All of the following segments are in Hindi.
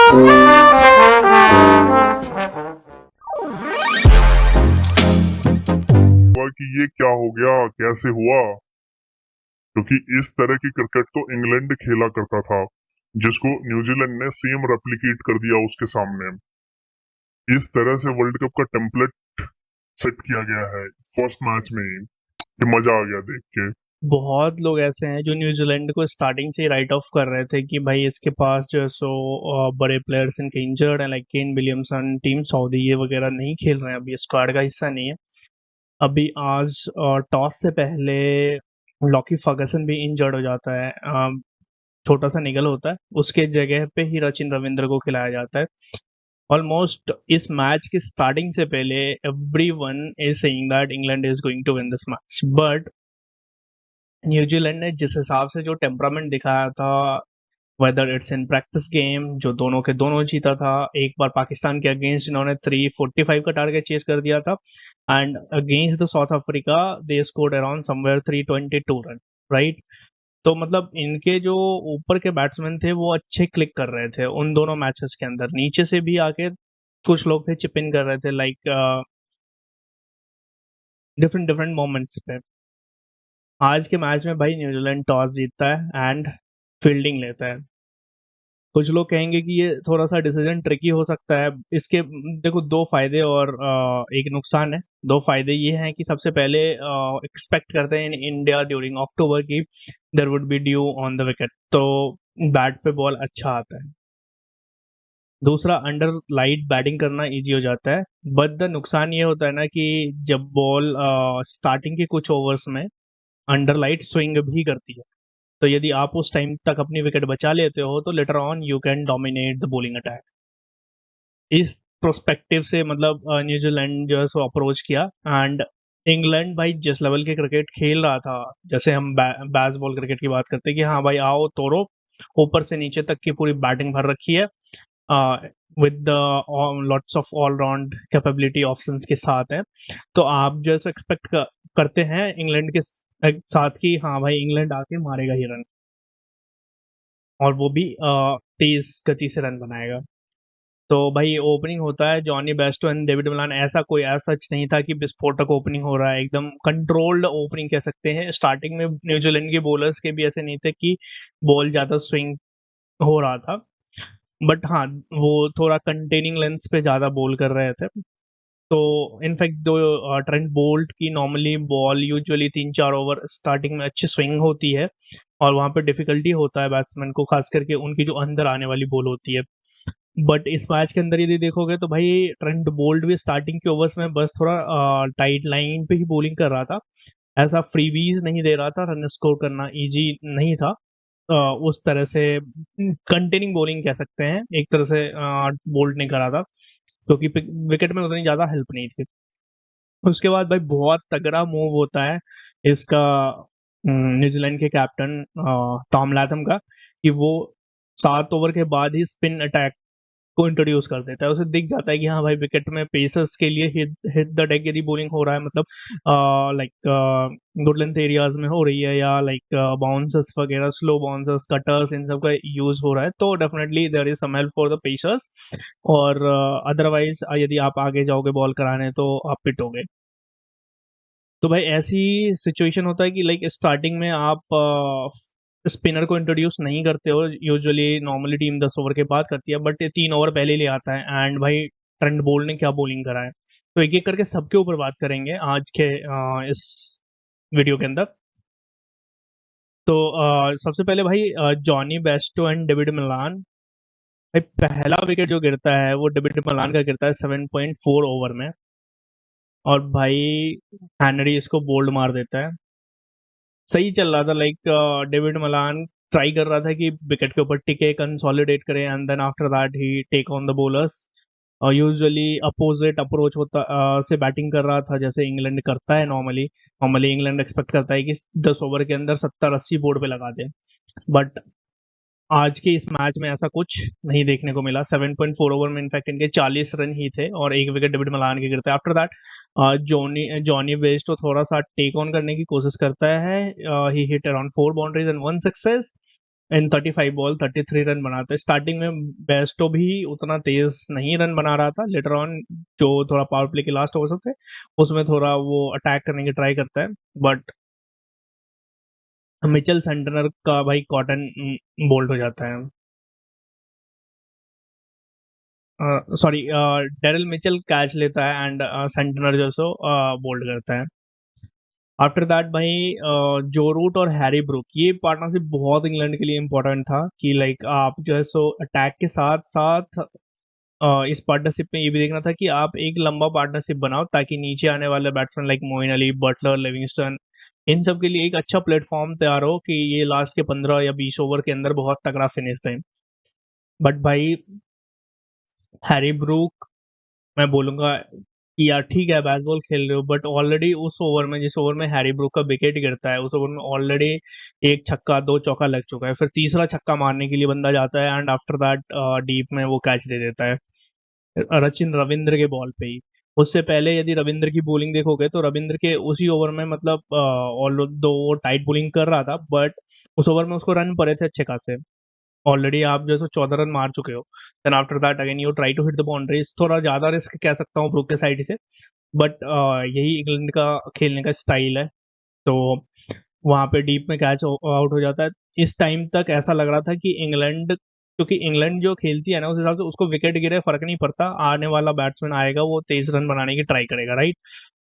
हुआ कि ये क्या हो गया, कैसे हुआ? क्योंकि इस तरह की क्रिकेट तो इंग्लैंड खेला करता था, जिसको न्यूजीलैंड ने सेम रेप्लिकेट कर दिया उसके सामने। इस तरह से वर्ल्ड कप का टेम्पलेट सेट किया गया है फर्स्ट मैच में ही, कि मजा आ गया देख के। बहुत लोग ऐसे हैं जो न्यूजीलैंड को स्टार्टिंग से ही राइट ऑफ कर रहे थे कि भाई इसके पास जो है सो बड़े प्लेयर्स इनके इंजर्ड हैं, like Kane Williamson, team Saudi, ये वगैरह नहीं खेल रहे हैं, अभी स्क्वाड का हिस्सा नहीं है। अभी आज टॉस से पहले लॉकी फर्गसन भी इंजर्ड हो जाता है, छोटा सा निगल होता है, उसके जगह पे ही सचिन रविंद्र को खिलाया जाता है। ऑलमोस्ट इस मैच के स्टार्टिंग से पहले everyone is saying that England is going to win this match, but New Zealand ने जिस हिसाब से जो टेम्परामेंट दिखाया था, whether it's in practice game जो दोनों के दोनों जीता था, एक बार पाकिस्तान के अगेंस्ट इन्होंने 345 का टारगेट चेज कर दिया था, and against the south Africa they scored around somewhere 322 run, right. तो मतलब इनके जो ऊपर के बैट्समैन थे वो अच्छे क्लिक कर रहे थे उन दोनों मैचेस के अंदर, नीचे से भी आके कुछ लोग थे चिप इन कर रहे थे, लाइक डिफरेंट डिफरेंट मोमेंट्स पे। आज के मैच में भाई न्यूजीलैंड टॉस जीतता है एंड फील्डिंग लेता है। कुछ लोग कहेंगे कि ये थोड़ा सा डिसीजन ट्रिकी हो सकता है, इसके देखो दो फायदे और एक नुकसान है। दो फायदे ये हैं कि सबसे पहले एक्सपेक्ट करते हैं इन इंडिया ड्यूरिंग अक्टूबर की there would be dew on the wicket, तो बैट पे बॉल अच्छा आता है। दूसरा, अंडर लाइट बैटिंग करना इजी हो जाता है, बट द नुकसान ये होता है ना कि जब बॉल स्टार्टिंग के कुछ ओवर्स में अंडर लाइट स्विंग भी करती है, तो यदि आप उस टाइम तक अपनी विकेट बचा लेते हो तो later on you can dominate the bowling attack. इस प्रोस्पेक्टिव से मतलब न्यूजीलैंड जो है सो अप्रोच किया, एंड इंग्लैंड भाई जिस लेवल के क्रिकेट खेल रहा था, जैसे हम बैस बॉल क्रिकेट की बात करते हैं कि हाँ भाई आओ तोड़ो, ऊपर से नीचे तक की पूरी बैटिंग भर रखी है with the lots of allround capability options के साथ है, तो आप जो है सो एक्सपेक्ट करते हैं इंग्लैंड के साथ की हाँ भाई इंग्लैंड आके मारेगा ही रन, और वो भी तेज गति से रन बनाएगा। तो भाई ओपनिंग होता है जॉनी बेस्टो एंड डेविड मिलान, ऐसा कोई ऐसा सच नहीं था कि विस्फोटक ओपनिंग हो रहा है, एकदम कंट्रोल्ड ओपनिंग कह सकते हैं। स्टार्टिंग में न्यूजीलैंड के बॉलर्स के भी ऐसे नहीं थे कि बॉल ज्यादा स्विंग हो रहा था, बट हाँ वो थोड़ा कंटेनिंग लेंस पे ज्यादा बॉल कर रहे थे। तो इनफैक्ट दो ट्रेंट बोल्ट की normally ball usually 3-4 over starting में अच्छी स्विंग होती है, और वहां पे डिफिकल्टी होता है बैट्समैन को, खास करके उनकी जो अंदर आने वाली बॉल होती है। बट इस मैच के अंदर यदि देखोगे तो भाई ट्रेंट बोल्ट भी स्टार्टिंग के ओवर्स में बस थोड़ा टाइट लाइन पे ही बॉलिंग कर रहा था, ऐसा फ्रीबीज नहीं दे रहा था, रन स्कोर करना इजी नहीं था। उस तरह से कंटेनिंग बॉलिंग कह सकते हैं एक तरह से बोल्ट ने करा था, क्योंकि विकेट में उतनी ज्यादा हेल्प नहीं थी। उसके बाद भाई बहुत तगड़ा मूव होता है इसका, न्यूजीलैंड के कैप्टन टॉम लैथम का, कि वो 7 ओवर के बाद ही स्पिन अटैक को इंट्रोड्यूस कर देता है। उसे दिख जाता है कि हाँ भाई विकेट में पेसर्स के लिए हिट द डेक यदि बॉलिंग हो रहा है, मतलब लाइक गुड लेंथ एरियाज में हो रही है, या लाइक बाउंसर्स वगैरह, स्लो बाउंसर्स, कटर्स, इन सब का यूज हो रहा है, तो definitely there is some help for the pacers, और अदरवाइज यदि आप आगे जाओगे बॉल कराने तो आप पिटोगे। तो भाई ऐसी सिचुएशन होता है कि लाइक स्टार्टिंग में आप स्पिनर को इंट्रोड्यूस नहीं करते हो, यूजुअली नॉर्मली टीम 10 ओवर के बाद करती है, बट ये 3 ओवर पहले ले आता है, एंड भाई ट्रेंट बोल्ट ने क्या बॉलिंग करा है। तो एक एक करके सबके ऊपर बात करेंगे आज के इस वीडियो के अंदर। तो सबसे पहले भाई जॉनी बेस्टो एंड डेविड मिलान। भाई पहला विकेट जो गिरता है वो डेविड मिलान का गिरता है 7.4 ओवर में, और भाई हेनरी इसको बोल्ड मार देता है। सही चल रहा था, लाइक डेविड मलान ट्राई कर रहा था कि विकेट के ऊपर टिके, कंसोलिडेट करे, and then after that he take on the bowlers, और यूजुअली अपोजिट अप्रोच होता से बैटिंग कर रहा था जैसे इंग्लैंड करता है नॉर्मली। नॉर्मली इंग्लैंड एक्सपेक्ट करता है कि 10 ओवर के अंदर 70-80 बोर्ड पे लगा दे, बट आज के इस मैच में ऐसा कुछ नहीं देखने को मिला। 7.4 ओवर में इनफैक्ट इनके 40 रन ही थे, और एक विकेट डेविड मलान के गिरते। आफ्टर दैट जॉनी बेस्टो थोड़ा सा टेक ऑन करने की कोशिश करता है, he hit around 4 boundaries and 1 sixes, in 35 ball 33 run बनाते हैं। स्टार्टिंग में बेस्टो भी उतना तेज नहीं रन बना रहा था, लेटर ऑन जो थोड़ा पावर प्ले के लास्ट ओवर्स होते हैं उसमें थोड़ा वो अटैक करने की ट्राई करता है, बट मिचेल सेंटनर का भाई कॉटन बोल्ड हो जाता है। सॉरी, डेरिल मिचेल कैच लेता है एंड सेंटनर जो सो बोल्ड करता है। आफ्टर दैट भाई जो रूट और हैरी ब्रूक, ये पार्टनरशिप बहुत इंग्लैंड के लिए इंपॉर्टेंट था कि लाइक आप जो है सो अटैक के साथ साथ इस पार्टनरशिप में ये भी देखना था कि आप एक लंबा पार्टनरशिप बनाओ ताकि नीचे आने वाले batsman like Moeen Ali, Buttler, Livingstone, इन सब के लिए एक अच्छा प्लेटफॉर्म तैयार हो कि ये लास्ट के 15 या 20 ओवर के अंदर बहुत तगड़ा फिनिश दें। बट भाई हैरी ब्रूक, मैं बोलूंगा कि यार ठीक है बेसबॉल खेल रहे हो, बट ऑलरेडी उस ओवर में, जिस ओवर में हैरी ब्रूक का विकेट गिरता है, उस ओवर में ऑलरेडी एक छक्का दो चौका लग चुका है, फिर तीसरा छक्का मारने के लिए बंदा जाता है एंड आफ्टर दैट डीप में वो कैच दे देता है सचिन रविंद्र के बॉल पे ही। उससे पहले यदि रविंद्र की बॉलिंग देखोगे तो रविंद्र के उसी ओवर में मतलब ऑल दो वो टाइट बॉलिंग कर रहा था, बट उस ओवर में उसको रन पड़े थे अच्छे खासे। ऑलरेडी आप जो है 14 रन मार चुके हो, then after that again you try to hit the boundaries. थोड़ा ज्यादा रिस्क कह सकता हूँ ब्रूक के साइड से, बट यही इंग्लैंड का खेलने का स्टाइल है। तो वहां पे डीप में कैच आउट हो जाता है। इस टाइम तक ऐसा लग रहा था कि इंग्लैंड, क्योंकि इंग्लैंड जो खेलती है ना उस हिसाब से उसको विकेट गिरे फर्क नहीं पड़ता, आने वाला बैट्समैन आएगा वो 23 रन बनाने की ट्राई करेगा, राइट।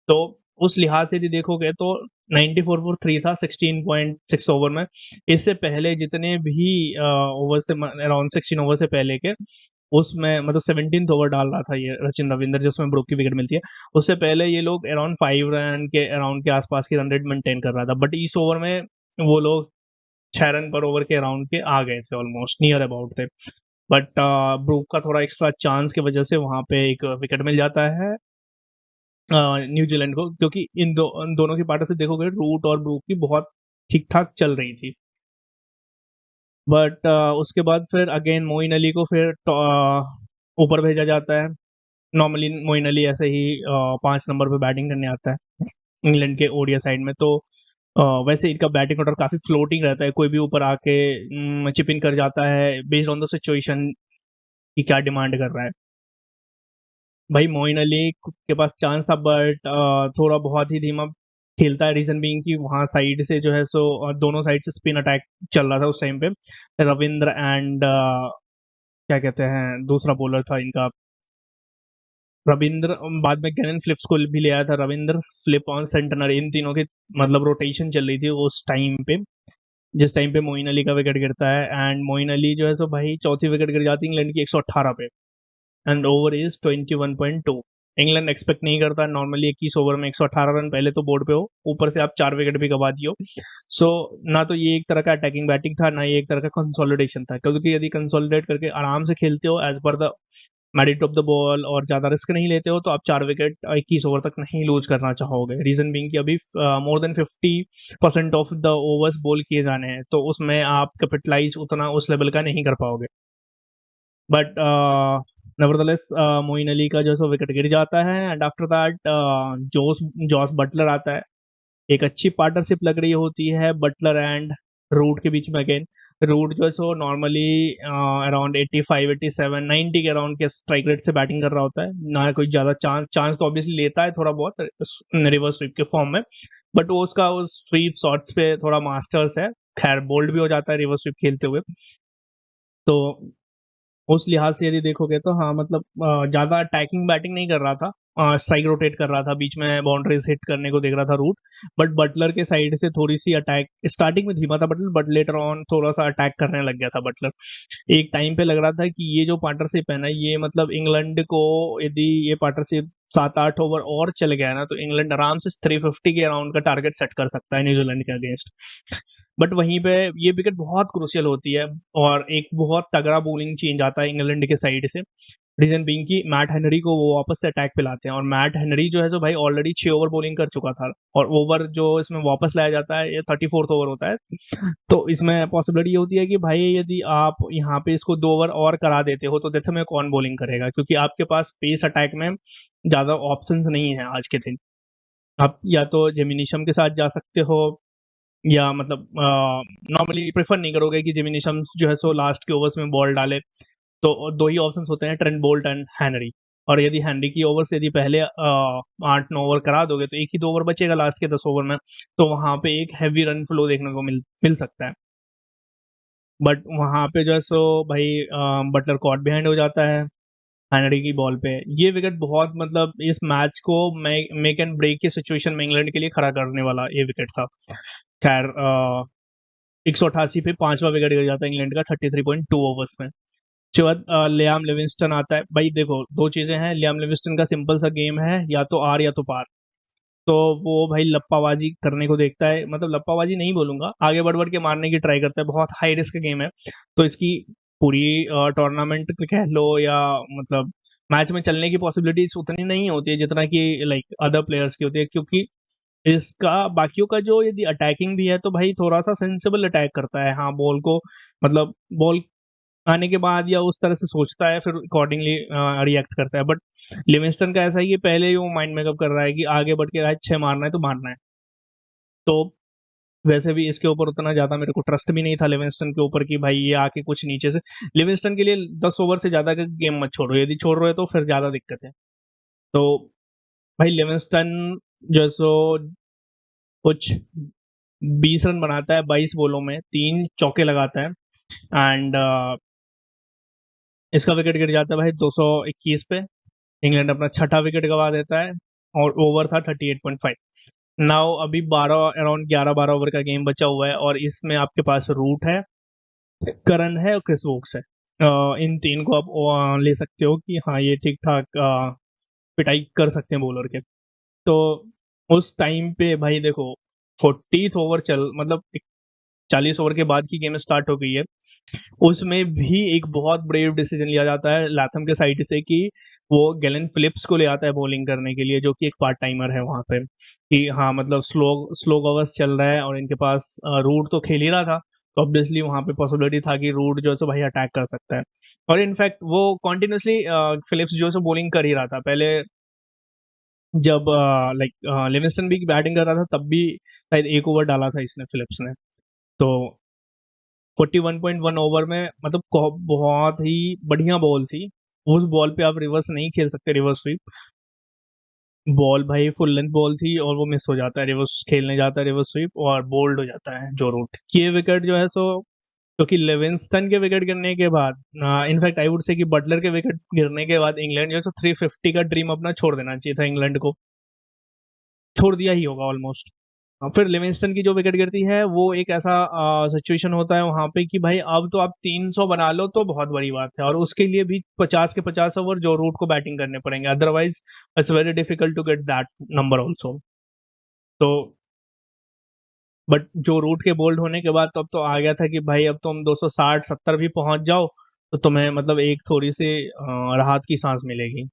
तो उस लिहाज से यदि देखोगे तो 94 फॉर 3 था 16.6 ओवर में। इससे पहले जितने भी ओवर्स थे अराउंड 16 ओवर से पहले के, उसमें मतलब 17th ओवर डाल रहा था ये सचिन रविंद्र जिसमें ब्रूक की विकेट मिलती है। उससे पहले ये लोग अराउंड 5 रन के अराउंड के आसपास की रन रेट मेंटेन कर रहा था, बट इस ओवर में वो लोग 6 रन पर ओवर के अराउंड के आ गए थे, ऑलमोस्ट नियर अबाउट थे। बट ब्रूक का थोड़ा एक्स्ट्रा चांस की वजह से वहां पे एक विकेट मिल जाता है न्यूजीलैंड को, क्योंकि इन दोनों की पार्टनरशिप देखोगे रूट और ब्रूक की बहुत ठीक ठाक चल रही थी। बट उसके बाद फिर अगेन मोइन अली को फिर ऊपर भेजा जाता है। नॉर्मली मोइन अली ऐसे ही 5 नंबर पे बैटिंग करने आता है इंग्लैंड के ओडिया साइड में। तो वैसे इनका बैटिंग ऑर्डर काफी फ्लोटिंग रहता है, कोई भी ऊपर आके चिप इन कर जाता है बेस्ड ऑन द सिचुएशन की क्या डिमांड कर रहा है। भाई मोइन अली के पास चांस था, बट थोड़ा बहुत ही धीमा खेलता है, रीजन बीइंग कि वहां साइड से जो है सो दोनों साइड से स्पिन अटैक चल रहा था उस टाइम पे। रविंद्र एंड क्या कहते हैं दूसरा बॉलर था इनका, रविंद्र, बाद में गैनन फिलिप्स को भी ले आया था, रविंद्र, फिलिप और सेंटनर, इन तीनों की मतलब रोटेशन चल रही थी उस टाइम पे, जिस टाइम पे मोइन अली का विकेट गिरता है। एंड मोइन अली जो है सो भाई चौथी विकेट गिर जाती है इंग्लैंड की 118 पे, and over is 21.2। England expect नहीं करता नॉर्मली 21 ओवर में 118 रन, पहले तो बोर्ड पे हो, ऊपर से आप 4 विकेट भी गवा दियो। सो ना तो ये एक तरह का अटैकिंग बैटिंग था, ना ये एक तरह का कंसोलिडेशन था, क्योंकि यदि कंसोलिडेट करके आराम से खेलते हो as per the merit of the ball और ज्यादा रिस्क नहीं लेते हो तो आप 4 विकेट 21 ओवर तक नहीं लूज करना चाहोगे। रीजन बीइंग कि अभी more than 50% of the overs ball किए जाने हैं, तो उसमें आप कैपिटलाइज उतना उस लेवल का नहीं कर पाओगे। बट नेवरदलेस मोइन अली का जो सो विकेट गिर जाता है and after that Jos Jos Buttler आता है। एक अच्छी पार्टनरशिप लग रही होती है बटलर एंड रूट के बीच में। अगेन रूट जो है सो नॉर्मली अराउंड 85 87 90 के अराउंड के स्ट्राइक रेट से बैटिंग कर रहा होता है, ना कोई ज्यादा चांस तो ऑब्वियसली लेता है थोड़ा बहुत रिवर्स स्वीप के फॉर्म में, बट वो उसका उस स्वीप शॉट्स पे थोड़ा मास्टर्स है। खैर बोल्ड भी हो जाता है रिवर्स स्वीप खेलते हुए। तो उस लिहाज से यदि देखोगे तो हाँ मतलब ज्यादा अटैकिंग बैटिंग नहीं कर रहा था, स्ट्राइक रोटेट कर रहा था, बीच में बाउंड्रीज हिट करने को देख रहा था रूट। बट बटलर के साइड से थोड़ी सी अटैक, स्टार्टिंग में धीमा था बटलर, बट लेटर ऑन थोड़ा सा अटैक करने लग गया था बटलर। एक टाइम पे लग रहा था कि ये जो पार्टनरशिप है ना, ये मतलब इंग्लैंड को, यदि ये पार्टनरशिप 7-8 ओवर और चल गया ना तो इंग्लैंड आराम से 350 के अराउंड का टारगेट सेट कर सकता है न्यूजीलैंड के अगेंस्ट। बट वहीं पे ये विकेट बहुत क्रूशियल होती है और एक बहुत तगड़ा बॉलिंग चेंज आता है इंग्लैंड के साइड से। रीजन बीइंग कि मैट हेनरी को वो वापस से अटैक पे लाते हैं, और मैट हेनरी जो है जो भाई ऑलरेडी 6 ओवर बॉलिंग कर चुका था, और ओवर जो इसमें वापस लाया जाता है ये 34th ओवर होता है। तो इसमें पॉसिबिलिटी ये होती है कि भाई यदि आप यहाँ पे इसको 2 ओवर और करा देते हो तो डेथ में कौन बॉलिंग करेगा, क्योंकि आपके पास पेस अटैक में ज्यादा ऑप्शंस नहीं है आज के दिन। आप या तो जेमिनिशम के साथ जा सकते हो, या मतलब नॉर्मली प्रेफर नहीं करोगे कि जिमी नेशम जो है सो लास्ट के ओवर्स में बॉल डाले। तो दो ही ऑप्शंस होते हैं, ट्रेंट बोल्ट एंड हेनरी। और यदि हेनरी की ओवर से यदि पहले 8-9 ओवर करा दोगे तो एक ही 2 ओवर बचेगा लास्ट के 10 ओवर में, तो वहां पे एक हैवी रन फ्लो देखने को मिल सकता है। बट वहां पे जो है सो भाई बटलर कॉट बिहाइंड हो जाता है हेनरी की बॉल पे। ये विकेट बहुत मतलब इस मैच को मेक एंड ब्रेक की सिचुएशन में इंग्लैंड के लिए खड़ा करने वाला ये विकेट था। खैर 188 पे 5वां विकेट गिर जाता है इंग्लैंड का 33.2 ओवर्स में। उसके बाद लियाम लिविंगस्टन आता है। भाई देखो दो चीजें हैं, लियाम लिविंगस्टन का सिंपल सा गेम है, या तो आर या तो पार। तो वो भाई लप्पाबाजी करने को देखता है, मतलब लप्पाबाजी नहीं बोलूंगा, आगे बढ़ बढ़ के मारने की ट्राई करता है। बहुत हाई रिस्क गेम है, तो इसकी पूरी टूर्नामेंट कह लो या मतलब मैच में चलने की पॉसिबिलिटीज उतनी नहीं होती है जितना कि लाइक अदर प्लेयर्स की होती है, क्योंकि इसका बाकियों का जो यदि अटैकिंग भी है तो भाई थोड़ा सा सेंसिबल अटैक करता है। हाँ बॉल को मतलब बॉल आने के बाद या उस तरह से सोचता है, फिर अकॉर्डिंगली रिएक्ट करता है। बट लिविंगस्टन का ऐसा ही है, पहले ही वो माइंड मेकअप कर रहा है कि आगे बढ़ के आज 6 मारना है तो मारना है। तो वैसे भी इसके ऊपर उतना ज्यादा मेरे को ट्रस्ट भी नहीं था लिविंगस्टन के ऊपर कि भाई ये आके कुछ नीचे से, लिविंगस्टन के लिए 10 ओवर से ज्यादा का गेम मत छोड़ो, यदि छोड़ रहे हो तो फिर ज्यादा दिक्कत है। तो भाई लिविंगस्टन जो सो कुछ 20 रन बनाता है 22 बॉलों में, 3 चौके लगाता है। एंड इसका विकेट गिर जाता है भाई 221 पे। इंग्लैंड अपना छठा विकेट गवा देता है और ओवर था 38.5। नाउ अभी 12 अराउंड 11-12 ओवर का गेम बचा हुआ है और इसमें आपके पास रूट है, करन है और क्रिस वोक्स है। इन तीन को आप ले सकते हो कि हाँ ये ठीक ठाक पिटाई कर सकते हैं बॉलर के। तो उस टाइम पे भाई देखो 40th ओवर चल मतलब 40 ओवर के बाद की गेम स्टार्ट हो गई है। उसमें भी एक बहुत ब्रेव डिसीजन लिया जाता है लाथम के साइड से कि वो गैलन फिलिप्स को ले आता है बॉलिंग करने के लिए, जो कि एक पार्ट टाइमर है वहां पे। कि हाँ मतलब स्लो स्लो ओवर्स चल रहा है और इनके पास रूट तो खेल ही रहा था, तो ऑब्वियसली वहां पे पॉसिबिलिटी था कि रूट जो है सो भाई अटैक कर सकता है। और इनफैक्ट वो कॉन्टिन्यूसली फिलिप्स जो है सो बॉलिंग कर ही रहा था पहले, जब लाइक लिविंगस्टन भी बैटिंग कर रहा था तब भी शायद एक ओवर डाला था इसने फिलिप्स ने। तो 41.1 ओवर में मतलब बहुत ही बढ़िया बॉल थी। उस बॉल पे आप रिवर्स नहीं खेल सकते, रिवर्स स्वीप बॉल भाई फुल लेंथ बॉल थी और वो मिस हो जाता है, रिवर्स खेलने जाता है रिवर्स स्वीप और बोल्ड हो जाता है जो रूट। ये विकेट जो है सो क्योंकि लिविंगस्टन के विकेट गिरने के बाद, इनफैक्ट आई वुड से कि बटलर के विकेट गिरने के बाद इंग्लैंड जो है सो 350 का ड्रीम अपना छोड़ देना चाहिए था, इंग्लैंड को छोड़ दिया ही होगा ऑलमोस्ट। फिर लिविंगस्टन की जो विकेट गिरती है वो एक ऐसा सिचुएशन होता है वहां पे कि भाई अब तो आप 300 बना लो तो बहुत बड़ी बात है, और उसके लिए भी 50 के 50 ओवर जो रूट को बैटिंग करने पड़ेंगे, otherwise it's very difficult to get that number also. तो बट जो रूट के बोल्ड होने के बाद तो अब तो आ गया था कि भाई अब तुम 260-70 भी पहुंच जाओ तो तुम्हें मतलब एक थोड़ी सी राहत की सांस मिलेगी।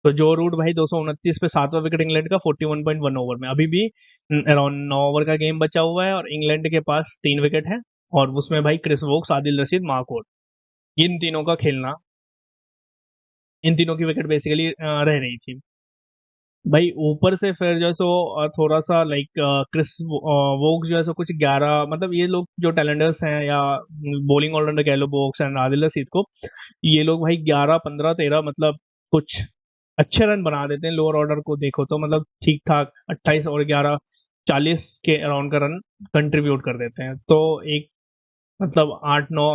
तो जो रूट भाई 229 पे 7वां विकेट इंग्लैंड का 41.1 ओवर में, अभी भी अराउंड 9 ओवर का गेम बचा हुआ है और इंग्लैंड के पास 3 विकेट है। और उसमें भाई Chris Woakes, Adil Rashid, Mark Wood, इन तीनों का खेलना, इन तीनों की विकेट बेसिकली रह रही थी। भाई ऊपर से फिर जो है सो थोड़ा सा लाइक क्रिस वोक्स जो है सो कुछ 11 मतलब ये लोग जो टैलेंडर्स हैं या बॉलिंग ऑलराउंडर कह लो वोक्स एंड आदिल रशीद को, ये लोग भाई 11-15-13 मतलब कुछ अच्छे रन बना देते हैं। लोअर ऑर्डर को देखो तो मतलब ठीक ठाक 28 और 11 40 के अराउंड का रन कंट्रीब्यूट कर देते हैं। तो एक मतलब 8-9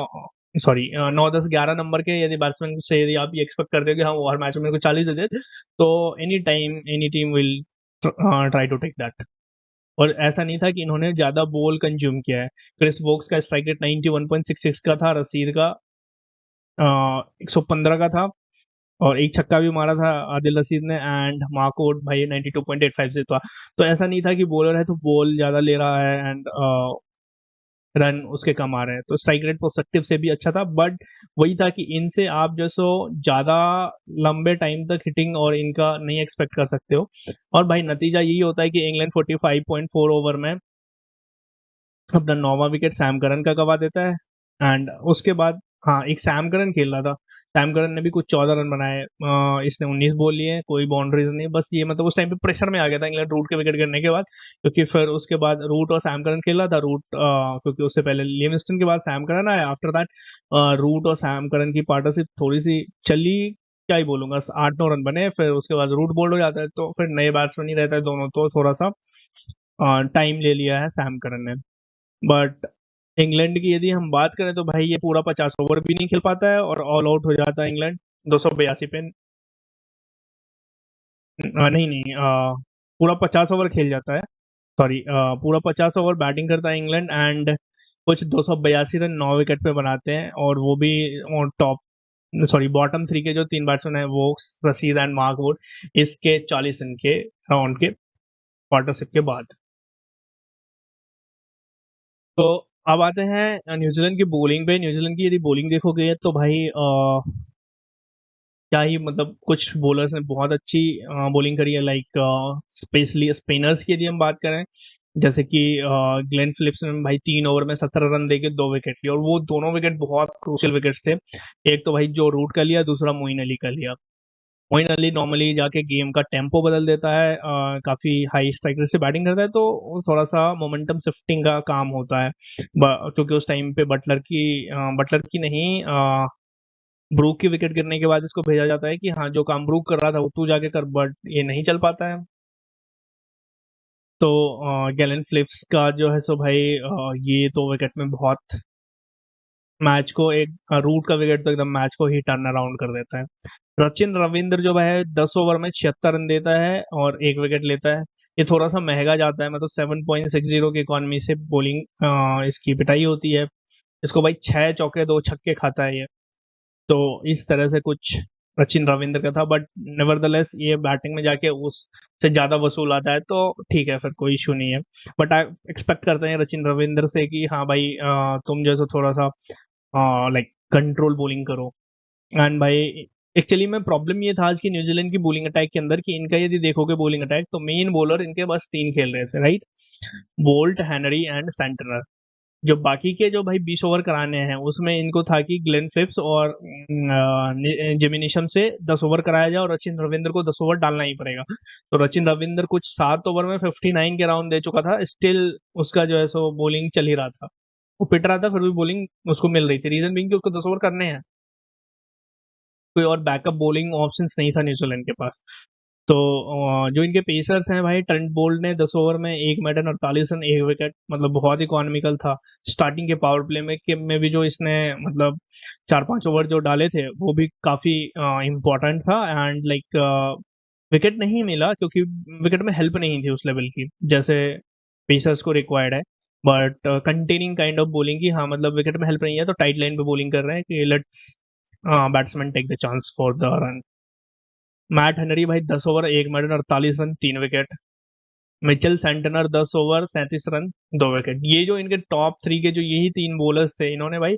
सॉरी 9-10-11 नंबर के यदि बैट्समैन से यदि आप ये एक्सपेक्ट करते हो कि हाँ वो हर मैच में मेरे को 40 दे दे, तो any time any team will try to take that. और ऐसा नहीं था कि इन्होंने ज्यादा बॉल कंज्यूम किया है। क्रिस वोक्स का स्ट्राइक रेट 91.66 का था, रसीद का 115 का था, और एक छक्का भी मारा था आदिल रशीद ने, एंड मार्कवुड भाई 92.85 से था। तो ऐसा नहीं था कि बॉलर है तो बॉल ज्यादा ले रहा है एंड रन उसके कम आ रहे हैं। तो स्ट्राइक रेट पर्सपेक्टिव से भी अच्छा था, बट वही था कि इनसे आप जो सो ज्यादा लंबे टाइम तक हिटिंग और इनका नहीं एक्सपेक्ट कर सकते हो। और भाई नतीजा यही होता है कि इंग्लैंड 45.4 ओवर में अपना 9वां विकेट सैम करन का गवा देता है। एंड उसके बाद हाँ एक सैम करन खेल रहा था, सैम करन ने भी कुछ 14 रन बनाए, इसने 19 बॉल लिए, कोई बाउंड्रीज नहीं, बस ये मतलब उस टाइम पे प्रेशर में आ गया था इंग्लैंड रूट के विकेट गिरने के बाद, क्योंकि फिर उसके बाद रूट और सैम करन खेला था। रूट क्योंकि उससे पहले लिविंगस्टन के बाद सैम करन आया, आफ्टर दैट रूट और सैम करन की पार्टनरशिप थोड़ी सी चली, क्या ही बोलूंगा, 8-9 रन बने, फिर उसके बाद रूट बोल्ड हो जाता है, तो फिर नए बैट्समैन ही रहता है दोनों, तो थोड़ा सा टाइम ले लिया है सैम करन ने। बट इंग्लैंड की यदि हम बात करें तो भाई ये पूरा 50 ओवर भी नहीं खेल पाता है और ऑल आउट हो जाता है इंग्लैंड 282 पे। नहीं नहीं, पूरा 50 ओवर खेल जाता है, सॉरी, पूरा 50 ओवर बैटिंग करता है इंग्लैंड, एंड कुछ 282 रन 9 विकेट पे बनाते हैं, और वो भी टॉप, सॉरी, बॉटम 3 के जो 3 बैट्समैन है, वो रशीद एंड मार्क वुड, इसके 40 रन के राउंड के पार्टनरशिप के बाद। तो अब आते हैं न्यूजीलैंड की बॉलिंग पे। न्यूजीलैंड की यदि बॉलिंग देखोगे तो भाई क्या ही मतलब, कुछ बॉलर्स ने बहुत अच्छी बॉलिंग करी है, लाइक स्पेशली स्पिनर्स की यदि हम बात करें, जैसे कि ग्लेन फिलिप्स ने भाई 3 ओवर में 17 रन देके 2 विकेट लिए, और वो दोनों विकेट बहुत क्रूशियल विकेट्स थे। एक तो भाई जो रूट का लिया, दूसरा मोइन अली का लिया। मोइन अली नॉर्मली जाके गेम का टेम्पो बदल देता है, काफी हाई स्ट्राइकर से बैटिंग करता है, तो थोड़ा सा मोमेंटम शिफ्टिंग का काम होता है, क्योंकि उस टाइम पे बटलर की नहीं, ब्रूक की विकेट गिरने के बाद इसको भेजा जाता है कि हाँ, जो काम ब्रूक कर रहा था वो तू जाके कर, बट ये नहीं चल पाता है। तो गैलन फिलिप्स का जो है सो भाई, ये 2 विकेट में बहुत मैच को, एक रूट का विकेट तो एकदम मैच को ही टर्न अराउंड कर देता है। रचिन रविंद्र जो है 10 ओवर में 76 रन देता है और 1 विकेट लेता है। ये थोड़ा सा महंगा जाता है, मतलब 7.60 की इकॉनमी से बॉलिंग इसकी पिटाई होती है। इसको भाई 6 चौके 2 छक्के खाता है ये। तो इस तरह से कुछ सचिन रविंद्र का था, बट नेवरदलेस ये बैटिंग में जाके उससे ज्यादा वसूल आता है, तो ठीक है, फिर कोई इशू नहीं है। बट एक्सपेक्ट करते हैं सचिन रविंद्र से कि हाँ भाई, तुम जैसे थोड़ा सा लाइक कंट्रोल बॉलिंग करो। एंड भाई एक्चुअली में प्रॉब्लम ये था आज की न्यूजीलैंड की बॉलिंग अटैक के अंदर, कि इनका यदि देखोगे बॉलिंग अटैक, तो मेन बॉलर इनके बस 3 खेल रहे थे, right? Bolt, Henry and Santner. जो बाकी के जो भाई 20 ओवर कराने हैं, उसमें इनको था कि ग्लेन फिलिप्स और जिमी नीशम से 10 ओवर कराया जाए, और रचिन रविंद्र को 10 ओवर डालना ही पड़ेगा। तो रचिन रविंद्र कुछ 7 ओवर में 59 के राउंड दे चुका था, स्टिल उसका जो है सो बॉलिंग चल ही रहा था, वो पिट रहा था, फिर भी बॉलिंग उसको मिल रही थी। रीजन बिंग कि उसको 10 ओवर करने हैं, कोई और बैकअप बॉलिंग ऑप्शंस नहीं था न्यूजीलैंड के पास। तो जो इनके पेसर्स हैं भाई, ट्रेंट बोल्ट ने 10 ओवर में 1 मेडन 48 रन 1 विकेट, मतलब बहुत इकोनॉमिकल था। स्टार्टिंग के पावर प्ले में भी जो इसने मतलब 4-5 ओवर जो डाले थे, वो भी काफी इम्पोर्टेंट था। एंड लाइक विकेट नहीं मिला क्योंकि विकेट में हेल्प नहीं थी उस लेवल की, जैसे पेसर्स को रिक्वायर्ड है। But containing kind of bowling की, हाँ मतलब विकेट में हेल्प नहीं है तो टाइट लाइन पे बॉलिंग कर रहे हैं कि let's batsman take the chance for the run. Matt Henry भाई 10 over 1 maiden 48 run 3 wicket. Mitchell Santner 10 over 37 run 2 wicket. ये जो इनके टॉप 3 के जो यही 3 बॉलर्स थे, इन्होंने भाई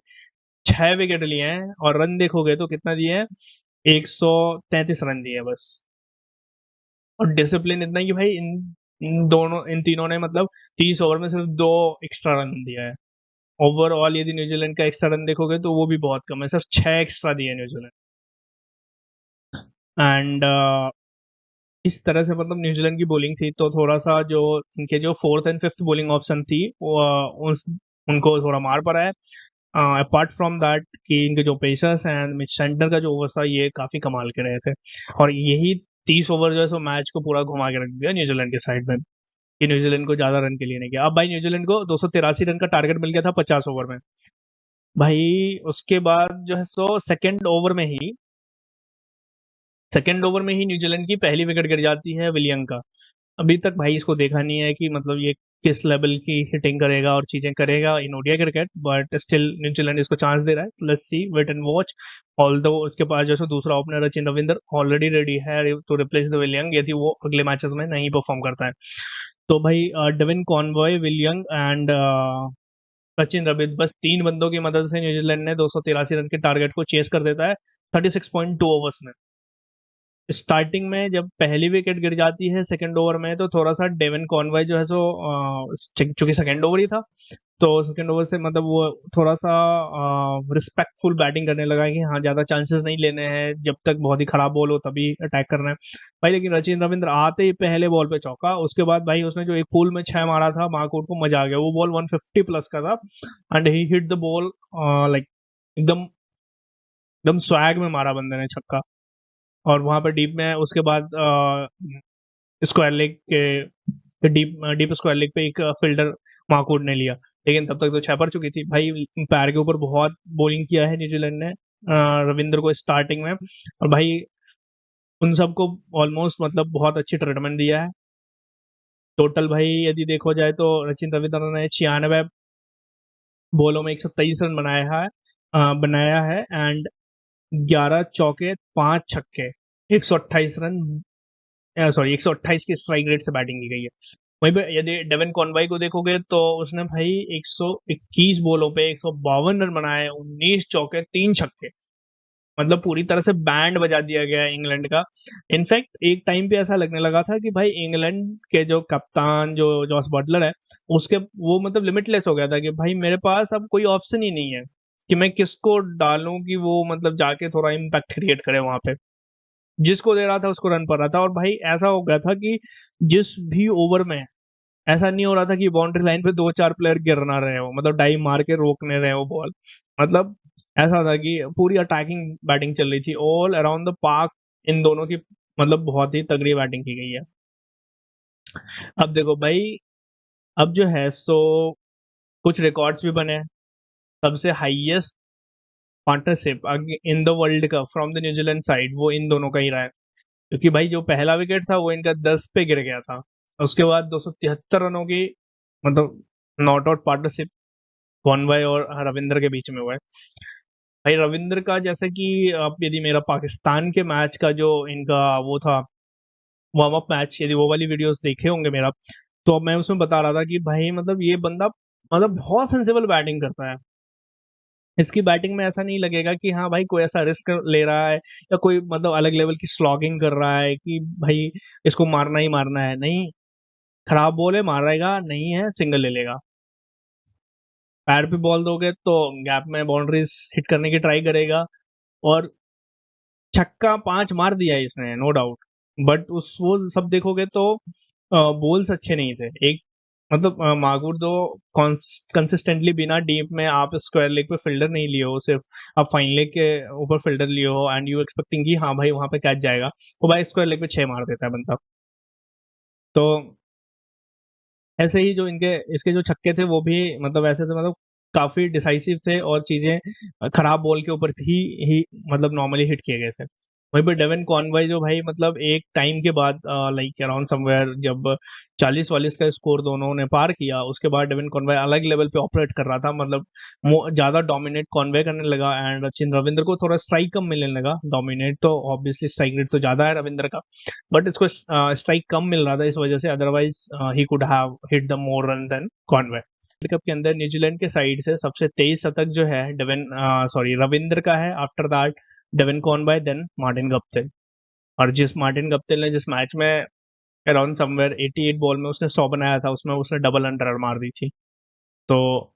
6 विकेट लिए हैं, और रन देखोगे तो कितना दिए हैं, 133 रन दिए हैं बस। और डिसिप्लिन इतना है कि भाई इन तीनों ने मतलब 30 ओवर में सिर्फ 2 एक्स्ट्रा रन दिया है। ओवरऑल यदि न्यूजीलैंड का एक्स्ट्रा रन देखोगे तो वो भी बहुत कम है, सिर्फ 6 एक्स्ट्रा दिए न्यूजीलैंड। एंड इस तरह से मतलब न्यूजीलैंड की बॉलिंग थी, तो थोड़ा सा जो इनके जो 4th and 5th bowling option थी, वो उनको थोड़ा मार पड़ा है। अपार्ट फ्रॉम दैट कि इनके जो पेसर्स एंड मिच सेंटर का जो ओवर था, ये काफी कमाल के रहे थे, और यही 30 ओवर जो है सो मैच को पूरा घुमा के रख दिया न्यूजीलैंड के साइड में, कि न्यूजीलैंड को ज्यादा रन के लिए नहीं किया। अब भाई न्यूजीलैंड को 283 रन का टारगेट मिल गया था 50 ओवर में। भाई उसके बाद जो है सो सेकेंड ओवर में ही न्यूजीलैंड की पहली विकेट गिर जाती है विलियम का। अभी तक भाई इसको देखा नहीं है कि मतलब ये किस लेवल की हिटिंग करेगा और चीजें करेगा in ODI cricket, but still New Zealand इसको चांस दे रहा है। Let's see, wait and watch. Although उसके पास जैसे दूसरा opener Rachin Ravindra already ready है टू रिप्लेस द विलियम, यदि वो अगले मैचेस में नहीं परफॉर्म करता है। तो भाई Devine Conway, William and Sachin Ravindra, बस 3 बंदों की मदद से न्यूजीलैंड ने 283 रन के टारगेट को चेस कर देता है 36.2 ओवर्स में। स्टार्टिंग में जब पहली विकेट गिर जाती है सेकंड ओवर में, तो थोड़ा-सा डेविन कॉनवे जो है सो चूँकि सेकंड ओवर ही था, तो सेकंड ओवर से मतलब वो थोड़ा-सा रिस्पेक्टफुल बैटिंग करने लगा कि हाँ, ज़्यादा चांसेस नहीं लेने हैं, जब तक बहुत ही खराब बॉल हो तभी अटैक करना है। भाई लेकिन रचिन रविंद्र आते ही पहले बॉल पे चौका, उसके बाद भाई उसने जो एक पुल में 6 मारा था, मार्कवुड को मजा आ गया। वो बॉल 150 प्लस का था and he hit the ball like एकदम एकदम स्वैग में मारा बंदे ने छक्का। और वहां पर डीप में उसके बाद स्क्वायर लेग के डीप स्क्वायर लेग पे एक फील्डर मार्कवुड ने लिया, लेकिन तब तक तो 6 पड़ चुकी थी। भाई पैर के ऊपर बहुत बॉलिंग किया है न्यूजीलैंड ने रविंद्र को स्टार्टिंग में, और भाई उन सबको ऑलमोस्ट मतलब बहुत अच्छी ट्रीटमेंट दिया है। टोटल भाई यदि देखो जाए तो रचिन रविंद्र ने 96 बॉलों में 123 रन बनाया है एंड 11 चौके 5 छक्के 128 रन, सॉरी 128 की स्ट्राइक रेट से बैटिंग की गई है। वहीं पे यदि डेविन कॉनवाई को देखोगे तो उसने भाई 121 बॉलों पे 152 रन बनाए, 19 चौके 3 छक्के, मतलब पूरी तरह से बैंड बजा दिया गया है इंग्लैंड का। इनफैक्ट एक टाइम पे ऐसा लगने लगा था कि भाई इंग्लैंड के जो कप्तान जो जॉस बटलर है, उसके वो मतलब लिमिटलेस हो गया था कि भाई मेरे पास अब कोई ऑप्शन ही नहीं है कि मैं किसको डालूं कि वो मतलब जाके थोड़ा इम्पैक्ट क्रिएट करे वहां पे। जिसको दे रहा था उसको रन पर रहा था, और भाई ऐसा हो गया था कि जिस भी ओवर में ऐसा नहीं हो रहा था कि बाउंड्री लाइन पे 2-4 प्लेयर गिर ना रहे हो, मतलब डाइव मार के रोकने रहे हो बॉल। मतलब ऐसा था कि पूरी अटैकिंग बैटिंग चल रही थी ऑल अराउंड द पार्क। इन दोनों की मतलब बहुत ही तगड़ी बैटिंग की गई है। अब देखो भाई, अब जो है सो कुछ रिकॉर्ड्स भी बने हैं। सबसे highest partnership in the world cup from the New Zealand side वो इन दोनों का ही रहा है, क्योंकि भाई जो पहला विकेट था वो इनका 10 पे गिर गया था। उसके बाद 273 रनों की मतलब नॉट आउट पार्टनरशिप कॉनवॉय और रविंद्र के बीच में हुआ है। भाई रविंद्र का जैसे कि आप यदि मेरा पाकिस्तान के मैच का जो इनका वो था वार्म अप मैच, यदि वो वाली वीडियोस देखे होंगे मेरा, तो मैं उसमें बता रहा था कि भाई मतलब ये बंदा मतलब बहुत सेंसिबल बैटिंग करता है। इसकी बैटिंग में ऐसा नहीं लगेगा कि हाँ भाई कोई ऐसा रिस्क ले रहा है या कोई मतलब अलग लेवल की स्लॉगिंग कर रहा है कि भाई इसको मारना ही मारना है। नहीं, खराब बॉल है मारेगा, नहीं है सिंगल ले लेगा। पैर पे बॉल दोगे तो गैप में बाउंड्रीज हिट करने की ट्राई करेगा, और छक्का 5 मार दिया है इसने नो डाउट। बट उस वो सब देखोगे तो बॉल्स अच्छे नहीं थे। एक मतलब मागुर दो कंसिस्टेंटली बिना डीप में आप स्क्वायर लेग पे फील्डर नहीं लिए हो, सिर्फ आप फाइन लेग के ऊपर फील्डर लिए हो एंड यू एक्सपेक्टिंग कि हाँ भाई वहां पे कैच जाएगा, वो भाई स्क्वायर लेग पे 6 मार देता है बंदा। तो ऐसे ही जो इनके इसके जो छक्के थे वो भी मतलब ऐसे थे, मतलब काफी डिसाइसिव थे और चीजें खराब बॉल के ऊपर ही मतलब नॉर्मली हिट किए गए थे। वहीं पे डेविन कॉनवॉय जो भाई मतलब एक टाइम के बाद लाइक अराउंड समवेयर जब 40-40 का स्कोर दोनों ने पार किया, उसके बाद डेविन कॉनवॉय अलग लेवल पे ऑपरेट कर रहा था, मतलब ज्यादा डोमिनेट कॉनवे करने लगा एंड सचिन रविंद्र को थोड़ा स्ट्राइक कम मिलने लगा। डोमिनेट तो ऑब्वियसली स्ट्राइक रेट तो ज्यादा है रविंद्र का, बट इसको स्ट्राइक कम मिल रहा था इस वजह से, otherwise he could have hit the more run then Conway. World cup के अंदर न्यूजीलैंड के साइड से सबसे 23 शतक जो है डेविन सॉरी रविंद्र का है, after that Devon Conway then Martin Guptill. और जिस मार्टिन गप्टिल ने जिस मैच में अराउंड समवेयर 88 बॉल में उसने 100 बनाया था, उसमें उसने डबल अंडर मार दी थी। तो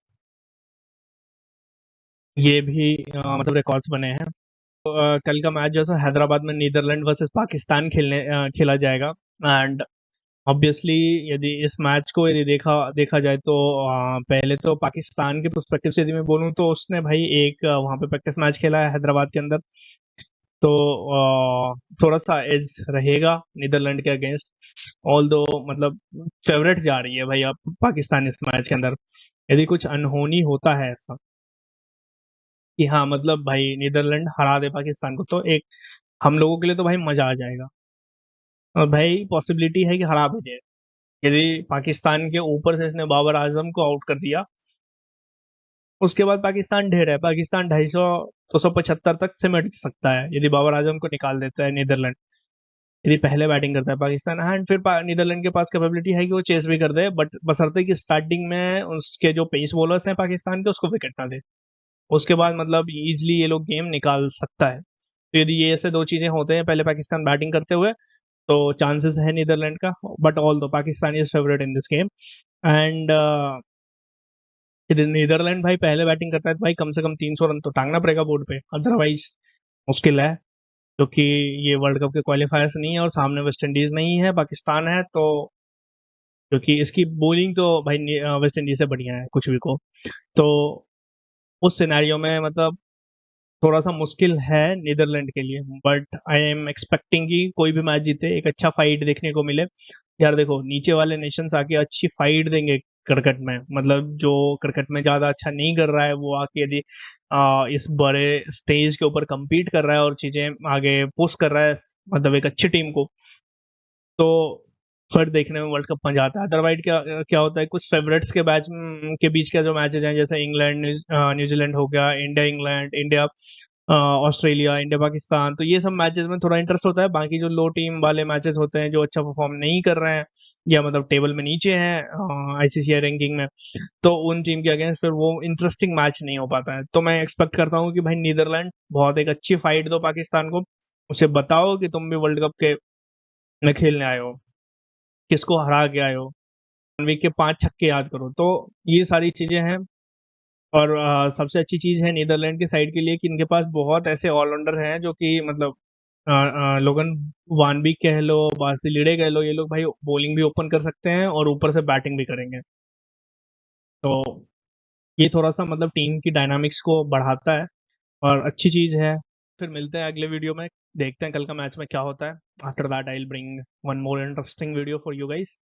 ये भी मतलब रिकॉर्ड्स बने हैं। तो, कल का मैच जो है हैदराबाद में नीदरलैंड वर्सेस पाकिस्तान खेला जाएगा एंड ऑब्वियसली यदि इस मैच को यदि देखा जाए तो पहले तो पाकिस्तान के पर्सपेक्टिव से यदि मैं बोलूं तो उसने भाई एक वहां पे प्रैक्टिस मैच खेला है हैदराबाद के अंदर, तो थोड़ा सा एज रहेगा नीदरलैंड के अगेंस्ट। ऑल दो मतलब फेवरेट जा रही है भाई अब पाकिस्तान इस मैच के अंदर। यदि कुछ अनहोनी होता है ऐसा कि हाँ मतलब भाई नीदरलैंड हरा दे पाकिस्तान को, तो एक हम लोगों के लिए तो भाई मजा आ जाएगा। और भाई पॉसिबिलिटी है कि हरा भी दे। यदि पाकिस्तान के ऊपर से इसने बाबर आजम को आउट कर दिया, उसके बाद पाकिस्तान ढेर है, पाकिस्तान 250-275 तक सिमट सकता है यदि बाबर आजम को निकाल देता है नीदरलैंड। यदि पहले बैटिंग करता है पाकिस्तान एंड फिर नीदरलैंड के पास कैपेबिलिटी है कि वो चेस भी कर दे, बट बशर्ते कि स्टार्टिंग में उसके जो पेस बॉलर्स हैं पाकिस्तान के उसको विकेट ना दे, उसके बाद मतलब इजीली ये लोग गेम निकाल सकता है। तो यदि ये ऐसे 2 चीज़ें होते हैं पहले पाकिस्तान बैटिंग करते हुए, तो चांसेस है नीदरलैंड का, but although Pakistan is favourite in this game and यदि नीदरलैंड भाई पहले बैटिंग करता है तो भाई कम से कम 300 रन तो टाँगना पड़ेगा बोर्ड पे, अदरवाइज़ मुश्किल है। क्योंकि ये वर्ल्ड कप के क्वालिफायर्स नहीं है और सामने वेस्ट इंडीज़ नहीं है, पाकिस्तान है, तो क्योंकि इसकी बॉलिंग तो भाई वेस्ट इंडीज़ से बढ़िया है कुछ भी को। तो उस सिनेरियो में मतलब थोड़ा-सा मुश्किल है नीदरलैंड के लिए, बट आई एम एक्सपेक्टिंग कि कोई भी मैच जीते, एक अच्छा फाइट देखने को मिले। यार देखो, नीचे वाले नेशंस आके अच्छी फाइट देंगे क्रिकेट में, मतलब जो क्रिकेट में ज़्यादा अच्छा नहीं कर रहा है, वो आके यदि इस बड़े स्टेज के ऊपर कम्पीट कर रहा है और चीज़ें आगे पुश कर रहा है, मतलब एक अच्छी टीम को, तो फिर देखने में वर्ल्ड कप मजा आता है। अदरवाइज क्या क्या होता है, कुछ फेवरेट्स के के बीच का जो मैचेज हैं, जैसे इंग्लैंड न्यूजीलैंड हो गया, India England, India Australia, India Pakistan, तो ये सब मैचेस में थोड़ा इंटरेस्ट होता है। बाकी जो लो टीम वाले मैचेस होते हैं, जो अच्छा परफॉर्म नहीं कर रहे हैं या मतलब टेबल में नीचे हैं आईसीसीआई रैंकिंग में, तो उन टीम के अगेंस्ट फिर वो इंटरेस्टिंग मैच नहीं हो पाता है। तो मैं एक्सपेक्ट करता हूँ कि भाई नीदरलैंड बहुत एक अच्छी फाइट दो पाकिस्तान को, उसे बताओ कि तुम भी वर्ल्ड कप के में खेलने आए हो, किसको हरा के आए हो, वीक के 5 छक्के याद करो। तो ये सारी चीज़ें हैं और सबसे अच्छी चीज़ है नीदरलैंड की साइड के लिए कि इनके पास बहुत ऐसे ऑलराउंडर हैं जो कि मतलब लोगन वान बीक कह लो, बास्ती लीडे कह लो, ये लोग भाई बॉलिंग भी ओपन कर सकते हैं और ऊपर से बैटिंग भी करेंगे। तो ये थोड़ा-सा मतलब टीम की डायनामिक्स को बढ़ाता है और अच्छी चीज़ है। फिर मिलते हैं अगले वीडियो में, देखते हैं कल का मैच में क्या होता है। After that I will bring one more interesting video for you guys.